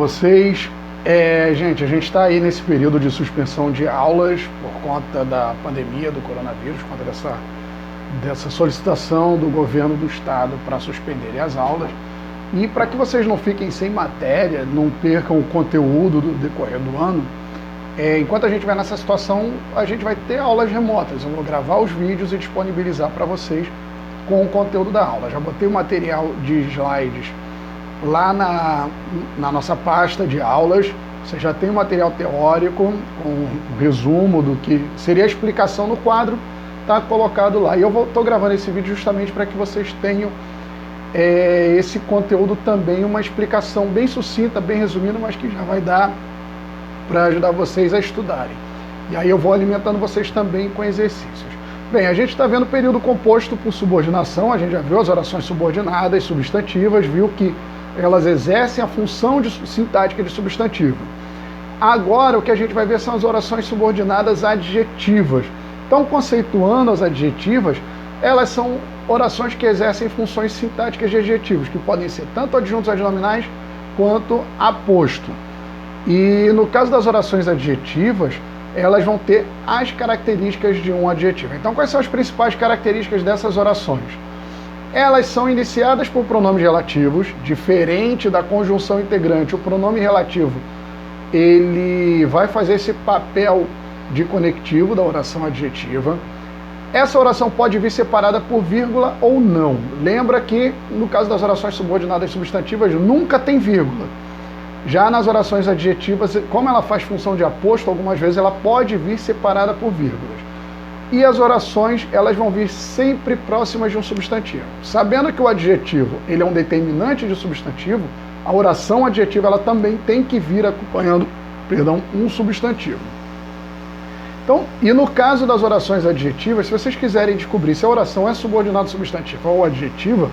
Vocês, gente, a gente está aí nesse período de suspensão de aulas por conta da pandemia do coronavírus, por conta dessa solicitação do governo do estado para suspenderem as aulas. E para que vocês não fiquem sem matéria, não percam o conteúdo do decorrer do ano, enquanto a gente vai nessa situação, a gente vai ter aulas remotas. Eu vou gravar os vídeos e disponibilizar para vocês com o conteúdo da aula. Já botei o material de slides lá na nossa pasta de aulas. Você já tem o material teórico com um resumo do que seria a explicação no quadro, está colocado lá. E eu estou gravando esse vídeo justamente para que vocês tenham esse conteúdo também, uma explicação bem sucinta, bem resumida, mas que já vai dar para ajudar vocês a estudarem. E aí eu vou alimentando vocês também com exercícios. Bem, a gente está vendo o período composto por subordinação, a gente já viu as orações subordinadas, substantivas, viu que elas exercem a função sintática de substantivo. Agora o que a gente vai ver são as orações subordinadas adjetivas. Então, conceituando as adjetivas, elas são orações que exercem funções sintáticas de adjetivos, que podem ser tanto adjuntos adnominais quanto aposto. E no caso das orações adjetivas, elas vão ter as características de um adjetivo. Então, quais são as principais características dessas orações? Elas são iniciadas por pronomes relativos, diferente da conjunção integrante. O pronome relativo, ele vai fazer esse papel de conectivo da oração adjetiva. Essa oração pode vir separada por vírgula ou não. Lembra que, no caso das orações subordinadas substantivas, nunca tem vírgula. Já nas orações adjetivas, como ela faz função de aposto, algumas vezes ela pode vir separada por vírgulas. E as orações, elas vão vir sempre próximas de um substantivo. Sabendo que o adjetivo, ele é um determinante de substantivo, a oração adjetiva, ela também tem que vir acompanhando, um substantivo. Então, e no caso das orações adjetivas, se vocês quiserem descobrir se a oração é subordinada substantiva ou adjetiva,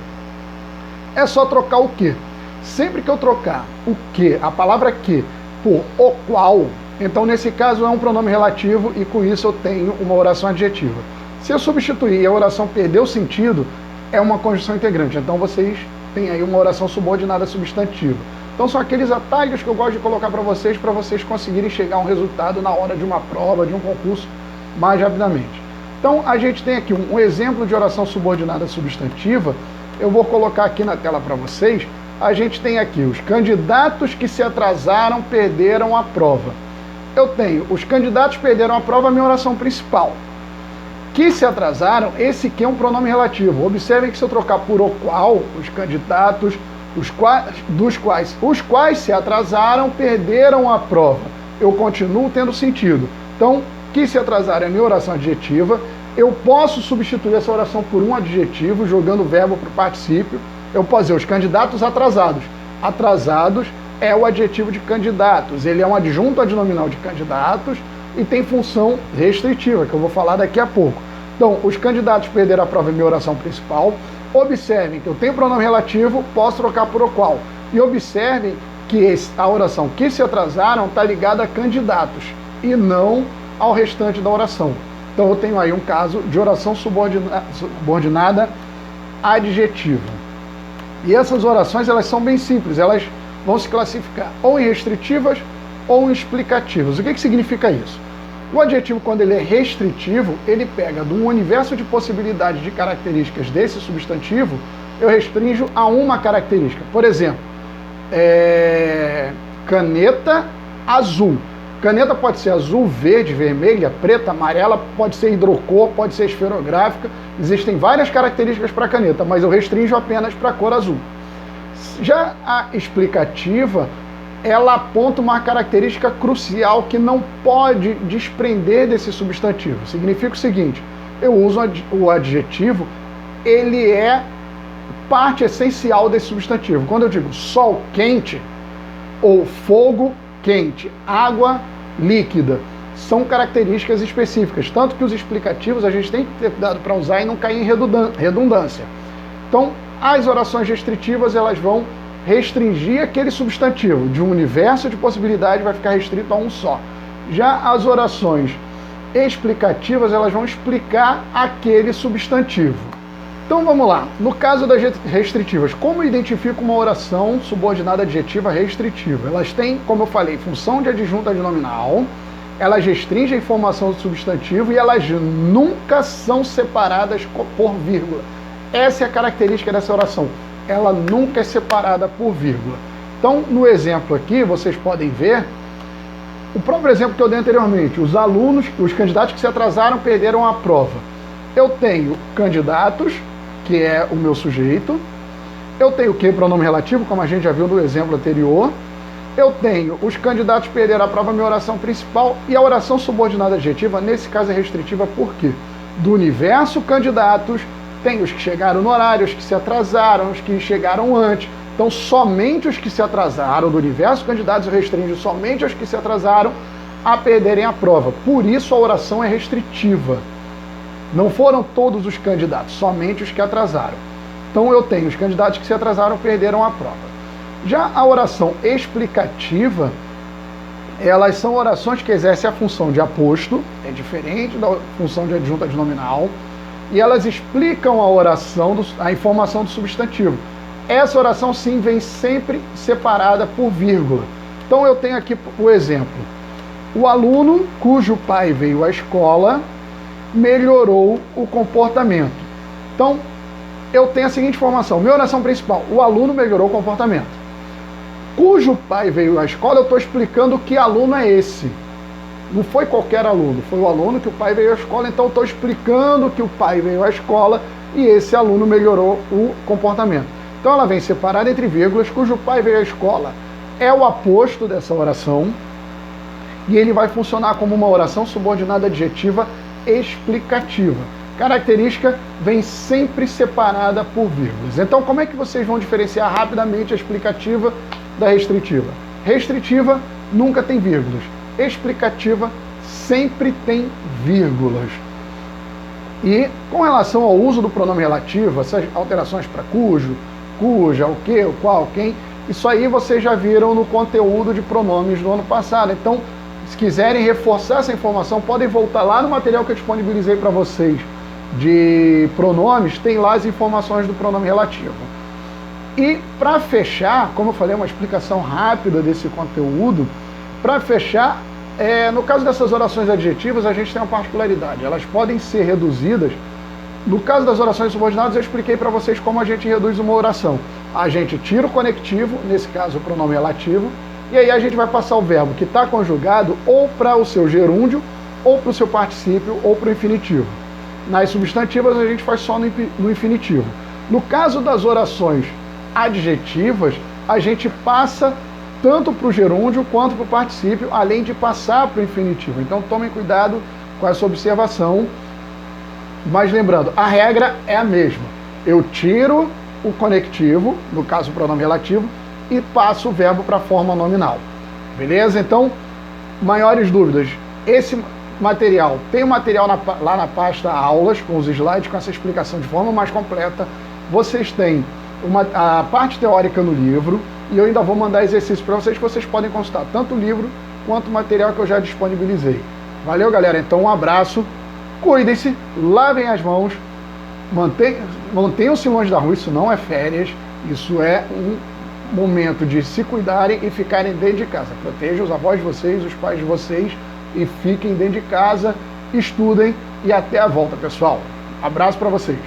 é só trocar o que. Sempre que eu trocar o que, a palavra que, por o qual, então nesse caso é um pronome relativo e com isso eu tenho uma oração adjetiva. Se eu substituir e a oração perder o sentido, é uma conjunção integrante. Então vocês têm aí uma oração subordinada substantiva. Então são aqueles atalhos que eu gosto de colocar para vocês conseguirem chegar a um resultado na hora de uma prova, de um concurso, mais rapidamente. Então a gente tem aqui um exemplo de oração subordinada substantiva. Eu vou colocar aqui na tela para vocês. A gente tem aqui os candidatos que se atrasaram perderam a prova. Eu tenho os candidatos perderam a prova, a minha oração principal. Que se atrasaram, esse que é um pronome relativo. Observem que se eu trocar por o qual, os candidatos, os quais se atrasaram perderam a prova. Eu continuo tendo sentido. Então, que se atrasaram é a minha oração adjetiva. Eu posso substituir essa oração por um adjetivo, jogando o verbo para o particípio. Eu posso dizer os candidatos atrasados. Atrasados é o adjetivo de candidatos. Ele é um adjunto adnominal de candidatos e tem função restritiva, que eu vou falar daqui a pouco. Então, os candidatos perderam a prova é minha oração principal. Observem que eu tenho pronome relativo, posso trocar por o qual. E observem que a oração que se atrasaram está ligada a candidatos e não ao restante da oração. Então, eu tenho aí um caso de oração subordinada adjetiva. E essas orações, elas são bem simples, elas vão se classificar ou em restritivas ou em explicativas. O que significa isso? O adjetivo, quando ele é restritivo, ele pega de um universo de possibilidades de características desse substantivo, eu restringo a uma característica. Por exemplo, caneta azul. Caneta pode ser azul, verde, vermelha, preta, amarela, pode ser hidrocor, pode ser esferográfica. Existem várias características para a caneta, mas eu restringo apenas para a cor azul. Já a explicativa, ela aponta uma característica crucial que não pode desprender desse substantivo. Significa o seguinte, eu uso o adjetivo, ele é parte essencial desse substantivo. Quando eu digo sol quente ou fogo quente, água líquida, são características específicas, tanto que os explicativos a gente tem que ter cuidado para usar e não cair em redundância. Então, as orações restritivas, elas vão restringir aquele substantivo, de um universo de possibilidade vai ficar restrito a um só. Já as orações explicativas, elas vão explicar aquele substantivo. Então vamos lá, no caso das restritivas, como eu identifico uma oração subordinada adjetiva restritiva? Elas têm, como eu falei, função de adjunta adnominal, elas restringem a informação do substantivo e elas nunca são separadas por vírgula. Essa é a característica dessa oração, ela nunca é separada por vírgula. Então, no exemplo aqui, vocês podem ver, o próprio exemplo que eu dei anteriormente, os alunos, os candidatos que se atrasaram perderam a prova. Eu tenho candidatos, que é o meu sujeito, eu tenho o que? Pronome relativo, como a gente já viu no exemplo anterior, eu tenho os candidatos perderam a prova, minha oração principal, e a oração subordinada adjetiva, nesse caso é restritiva, por quê? Do universo candidatos, tem os que chegaram no horário, os que se atrasaram, os que chegaram antes, então somente os que se atrasaram, do universo candidatos restringe somente os que se atrasaram a perderem a prova, por isso a oração é restritiva. Não foram todos os candidatos, somente os que atrasaram. Então eu tenho os candidatos que se atrasaram perderam a prova. Já a oração explicativa, elas são orações que exercem a função de aposto, é diferente da função de adjunta adnominal, e elas explicam a oração, a informação do substantivo. Essa oração sim vem sempre separada por vírgula. Então eu tenho aqui o exemplo. O aluno cujo pai veio à escola melhorou o comportamento. Então, eu tenho a seguinte informação, minha oração principal, o aluno melhorou o comportamento. Cujo pai veio à escola, eu estou explicando que aluno é esse. Não foi qualquer aluno, foi o aluno que o pai veio à escola, então eu estou explicando que o pai veio à escola e esse aluno melhorou o comportamento. Então ela vem separada entre vírgulas, cujo pai veio à escola é o aposto dessa oração e ele vai funcionar como uma oração subordinada adjetiva explicativa. Característica vem sempre separada por vírgulas. Então, como é que vocês vão diferenciar rapidamente a explicativa da restritiva? Restritiva nunca tem vírgulas. Explicativa sempre tem vírgulas. E com relação ao uso do pronome relativo, essas alterações para cujo, cuja, o que, o qual, quem, isso aí vocês já viram no conteúdo de pronomes do ano passado. Então, se quiserem reforçar essa informação, podem voltar lá no material que eu disponibilizei para vocês de pronomes, tem lá as informações do pronome relativo. E para fechar, como eu falei, uma explicação rápida desse conteúdo, para fechar, no caso dessas orações adjetivas, a gente tem uma particularidade, elas podem ser reduzidas. No caso das orações subordinadas, eu expliquei para vocês como a gente reduz uma oração. A gente tira o conectivo, nesse caso o pronome relativo, e aí a gente vai passar o verbo que está conjugado ou para o seu gerúndio, ou para o seu particípio, ou para o infinitivo. Nas substantivas a gente faz só no infinitivo. No caso das orações adjetivas, a gente passa tanto para o gerúndio quanto para o particípio, além de passar para o infinitivo. Então tomem cuidado com essa observação. Mas lembrando, a regra é a mesma. Eu tiro o conectivo, no caso o pronome relativo, e passo o verbo para a forma nominal. Beleza? Então, maiores dúvidas, esse material, tem um material lá na pasta aulas, com os slides, com essa explicação de forma mais completa. Vocês têm a parte teórica no livro, e eu ainda vou mandar exercícios para vocês, que vocês podem consultar tanto o livro, quanto o material que eu já disponibilizei. Valeu, galera? Então, um abraço, cuidem-se, lavem as mãos, mantenham-se longe da rua, isso não é férias, isso é um momento de se cuidarem e ficarem dentro de casa. Protejam os avós de vocês, os pais de vocês e fiquem dentro de casa, estudem e até a volta, pessoal. Abraço para vocês.